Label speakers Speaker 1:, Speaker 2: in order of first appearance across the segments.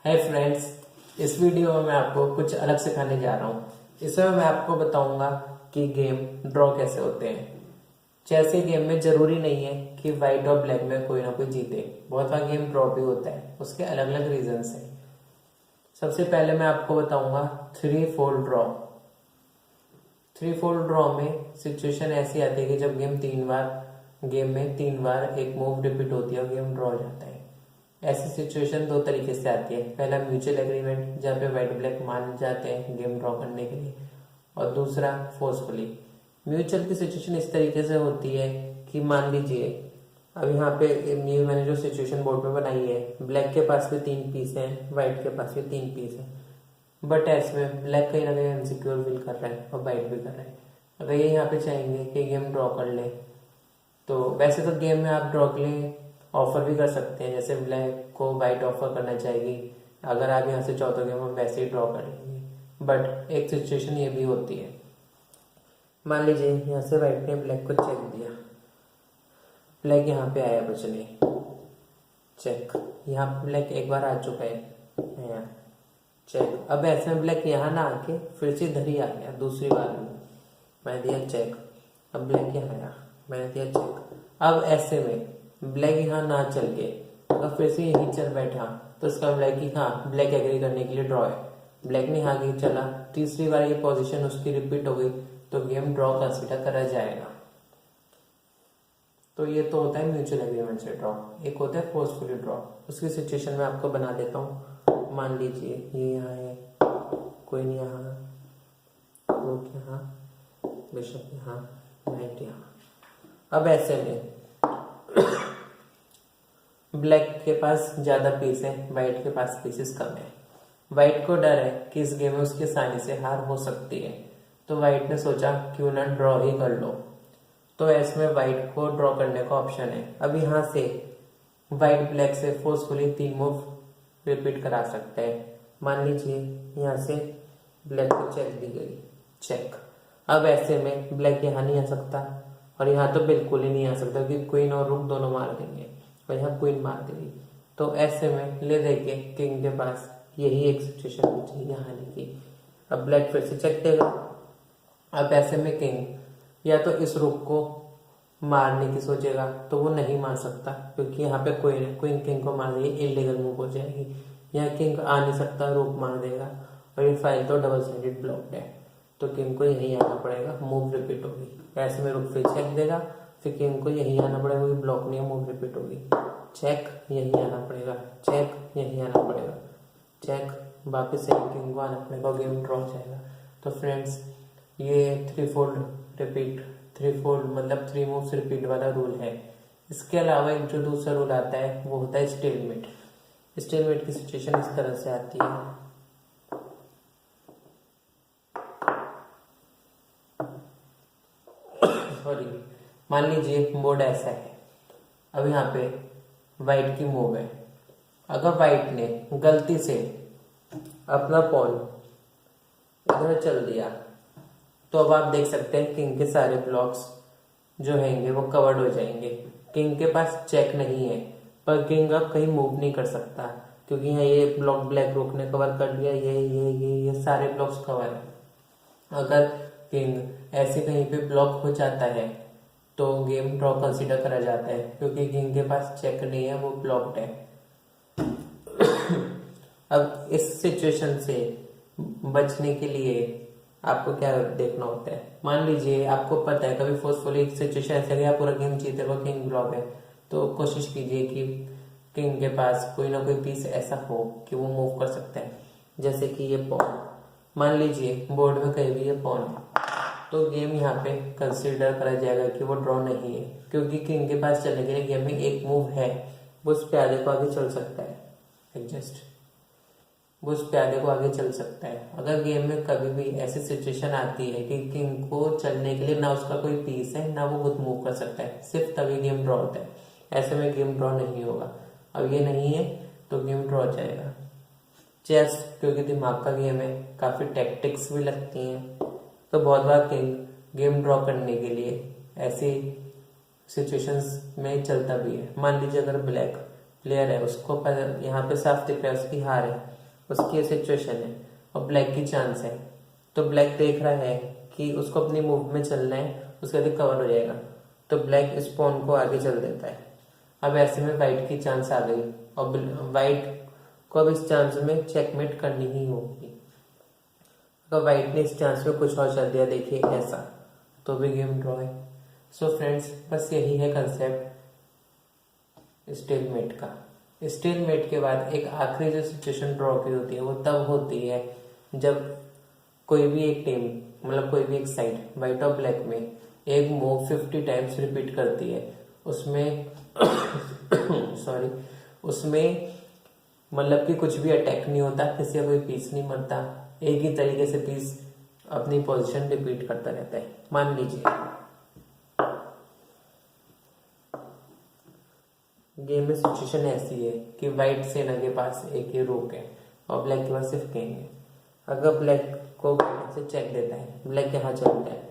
Speaker 1: Hi friends, इस video में मैं आपको कुछ अलग सिखाने जा रहा हूँ। इसमें मैं आपको बताऊंगा कि गेम ड्रॉ कैसे होते हैं। चेस के गेम में जरूरी नहीं है कि वाइट और ब्लैक में कोई ना कोई जीते। बहुत बार गेम ड्रॉ भी होता है, उसके अलग अलग रीजंस हैं। सबसे पहले मैं आपको बताऊंगा three fold draw. Three fold draw में सिचुएशन ऐसी आती है कि जब गेम में तीन बार एक मूव रिपीट होती है और गेम ड्रॉ हो जाता है। ऐसी सिचुएशन दो तरीके से आती है। पहला म्यूचुअल एग्रीमेंट, जहाँ पे वाइट ब्लैक मान जाते हैं गेम ड्रॉ करने के लिए, और दूसरा फोर्सफुली। म्यूचुअल की सिचुएशन इस तरीके से होती है कि मान लीजिए अब यहाँ पे ये मैंने जो सिचुएशन बोर्ड पे बनाई है, ब्लैक के पास भी तीन पीस हैं, वाइट के पास भी तीन पीस है, बट इसमें ब्लैक कहीं ना कहीं इनसिक्योर फील कर रहा है और वाइट भी कर रहा है। अगर ये यहाँ पे चाहेंगे कि गेम ड्रॉ कर ले, तो वैसे तो गेम में आप ड्रॉ के लिए ऑफर भी कर सकते हैं। जैसे ब्लैक को वाइट ऑफर करना चाहिए, अगर आप यहाँ से चाहो तो गेम हम वैसे ही ड्रॉ कर लेंगे। बट एक सिचुएशन ये भी होती है, मान लीजिए यहाँ से वाइट ने ब्लैक को चेक दिया, ब्लैक यहाँ पे आया बचने, चेक। यहाँ ब्लैक एक बार आ चुका है, यहाँ चेक। अब ऐसे में ब्लैक यहाँ ना आके फिर से इधर ही आ गया दूसरी बार में, मैंने दिया चेक। अब ब्लैक यहाँ आया, मैंने दिया चेक। अब ऐसे में ब्लैक यहाँ ना चल के अगर फिर से यही चल बैठा तो इसका ब्लैक की हाँ ब्लैक एग्री करने के लिए ड्रॉ है। ब्लैक ने यहाँ आगे चला, तीसरी बार ये पोजीशन उसकी रिपीट हो गई तो गेम ड्रॉ कंसीडर करा जाएगा। तो ये तो होता है म्यूचुअल एग्रीमेंट से ड्रॉ। एक होता है फोर्सफुली ड्रॉ। उसकी सिचुएशन में आपको बना देता हूँ। मान लीजिए ये यहाँ है, कोई नहीं यहाँ, रूक यहाँ, बिशप यहाँ, नाइट यहाँ। अब ऐसे में ब्लैक के पास ज्यादा पीस है, वाइट के पास पीसेस कम है। वाइट को डर है कि इस गेम में उसकी आसानी से हार हो सकती है, तो वाइट ने सोचा क्यों ना ड्रॉ ही कर लो। तो इसमें वाइट को ड्रॉ करने का ऑप्शन है। अब यहाँ से वाइट ब्लैक से फोर्सफुली तीन मूव रिपीट करा सकते हैं। मान लीजिए यहाँ से ब्लैक को चेक दी गई, चेक। अब ऐसे में ब्लैक यहाँ नहीं आ सकता और यहाँ तो बिल्कुल ही नहीं आ सकता क्योंकि क्वीन और रुक दोनों मार देंगे, और यहाँ क्वीन मार देगी। तो ऐसे में ले देके किंग के पास यही एक सिचुएशन होती है यहाँ आने की। अब ब्लैक फिर से चेक देगा। अब ऐसे में किंग या तो इस रुक को मारने की सोचेगा तो वो नहीं मार सकता क्योंकि यहाँ पे क्वीन किंग को मार देगी, इलीगल मूव हो जाएगी। यहाँ किंग आ नहीं सकता, रुक मार देगा, और ये फाइल तो डबल साइडेड ब्लॉक्ड है, तो किंग को यहीं आना पड़ेगा, मूव रिपीट होगी। ऐसे में रुक फिर चेक देगा, फिर किंग को यहीं आना पड़ेगा क्योंकि ब्लॉक नहीं है, मूव रिपीट होगी। चेक, यहीं आना पड़ेगा, चेक, यहीं आना पड़ेगा, चेक, वापस से किंग को आना पड़ेगा, गेम ड्रॉ हो जाएगा। तो फ्रेंड्स, ये थ्री फोल्ड मतलब थ्री मूव्स रिपीट वाला रूल है। इसके अलावा एक जो दूसरा रूल आता है वो होता है स्टेलमेट। स्टेलमेट की सिचुएशन इस तरह से आती है। सॉरी, मान लीजिए बोर्ड ऐसा है। अब यहाँ पे वाइट की मूव है। अगर वाइट ने गलती से अपना पॉन इधर चल दिया तो अब आप देख सकते हैं किंग के सारे ब्लॉक्स जो हैंगे वो कवर्ड हो जाएंगे। किंग के पास चेक नहीं है, पर किंग अब कहीं मूव नहीं कर सकता क्योंकि यहाँ ये ब्लॉक ब्लैक रुक ने कवर कर लिया, ये सारे ब्लॉक्स कवर है। अगर किंग ऐसे कहीं पे ब्लॉक हो जाता है तो गेम ड्रॉ कंसीडर करा जाता है क्योंकि किंग के पास चेक नहीं है, वो ब्लॉक्ड है। अब इस सिचुएशन से बचने के लिए आपको क्या देखना होता है। मान लीजिए आपको पता है कभी फोर्सफुली सिचुएशन ऐसे गया पूरा गेम जीते हुआ किंग ब्लॉक है, तो कोशिश कीजिए कि किंग के पास कोई ना कोई पीस ऐसा हो कि वो मूव कर सकता है। जैसे कि ये पॉन, मान लीजिए बोर्ड में कहीं भी ये पॉन है तो गेम यहाँ पे कंसीडर करा जाएगा कि वो ड्रॉ नहीं है क्योंकि किंग के पास चलने के लिए गेम में एक मूव है, वो उस प्यादे को आगे चल सकता है। एडजस्ट, वो उस प्यादे को आगे चल सकता है। अगर गेम में कभी भी ऐसी सिचुएशन आती है कि किंग को चलने के लिए ना उसका कोई पीस है ना वो खुद मूव कर सकता है, सिर्फ तभी गेम ड्रॉ होता है। ऐसे में गेम ड्रॉ नहीं होगा। अब ये नहीं है तो गेम ड्रॉ हो जाएगा। चेस क्योंकि दिमाग का गेम है, काफी टैक्टिक्स भी लगती हैं, तो बहुत बार किंग गेम ड्रॉ करने के लिए ऐसी सिचुएशंस में चलता भी है। मान लीजिए अगर ब्लैक प्लेयर है, उसको यहाँ पे साफ दिख रहा है उसकी हार है, उसकी सिचुएशन है और ब्लैक की चांस है, तो ब्लैक देख रहा है कि उसको अपनी मूव में चलना है, उसके बाद कवर हो जाएगा, तो ब्लैक इस पॉन को आगे चल देता है। अब ऐसे में वाइट की चांस आ गई और वाइट को अब इस चांस में चेकमेट करनी ही होगी। अगर वाइट ने इस चांस में कुछ और चल दिया, देखिए ऐसा, तो भी गेम ड्रॉ है। सो फ्रेंड्स, बस यही है कंसेप्ट स्टेलमेट का। स्टेलमेट के बाद एक आखिरी जो सिचुएशन ड्रॉ की होती है वो तब होती है जब कोई भी एक टीम, मतलब कोई भी एक साइड व्हाइट और ब्लैक में एक मूव 50 टाइम्स रिपीट करती है। उसमें सॉरी, उसमें मतलब कि कुछ भी अटैक नहीं होता, किसी का कोई पीस नहीं मरता, एक ही तरीके से पीस अपनी पोजीशन रिपीट करता रहता है। मान लीजिए गेम में सिचुएशन ऐसी है कि व्हाइट सेना के पास एक ही रोक है और ब्लैक के पास सिर्फ किंग है। अगर ब्लैक को से चेक देता है, ब्लैक यहाँ चलता है,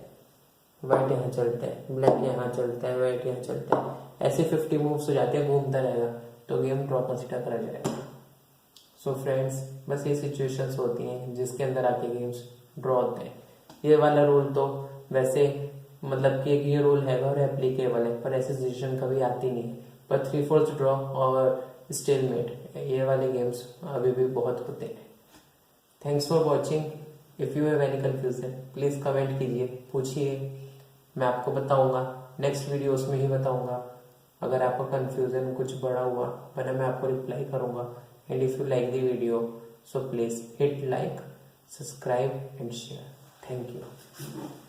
Speaker 1: व्हाइट यहाँ चलता है, ब्लैक यहाँ चलता है, व्हाइट यहाँ चलता है, ऐसे 50 मूव्स हो जाते हैं, घूमता रहेगा, तो गेम ड्रॉ कंसिडर करा जाएगा। सो फ्रेंड्स, बस ये सिचुएशंस होती हैं जिसके अंदर आके गेम्स ड्रॉ होते हैं। ये वाला रूल तो वैसे मतलब कि एक ये रूल है और एप्लीकेबल है, पर ऐसी सिचुएशन कभी आती नहीं है। पर 3/4 ड्रॉ और स्टेलमेट, ये वाले गेम्स अभी भी बहुत होते हैं। Thanks for watching. If you have any confusion please comment कीजिए, पूछिए, मैं आपको बताऊंगा। नेक्स्ट वीडियोस में ही बताऊंगा। अगर आपको कंफ्यूजन कुछ बड़ा हुआ वरना मैं आपको रिप्लाई करूंगा। And if you like the video so please hit like, subscribe and share. Thank you.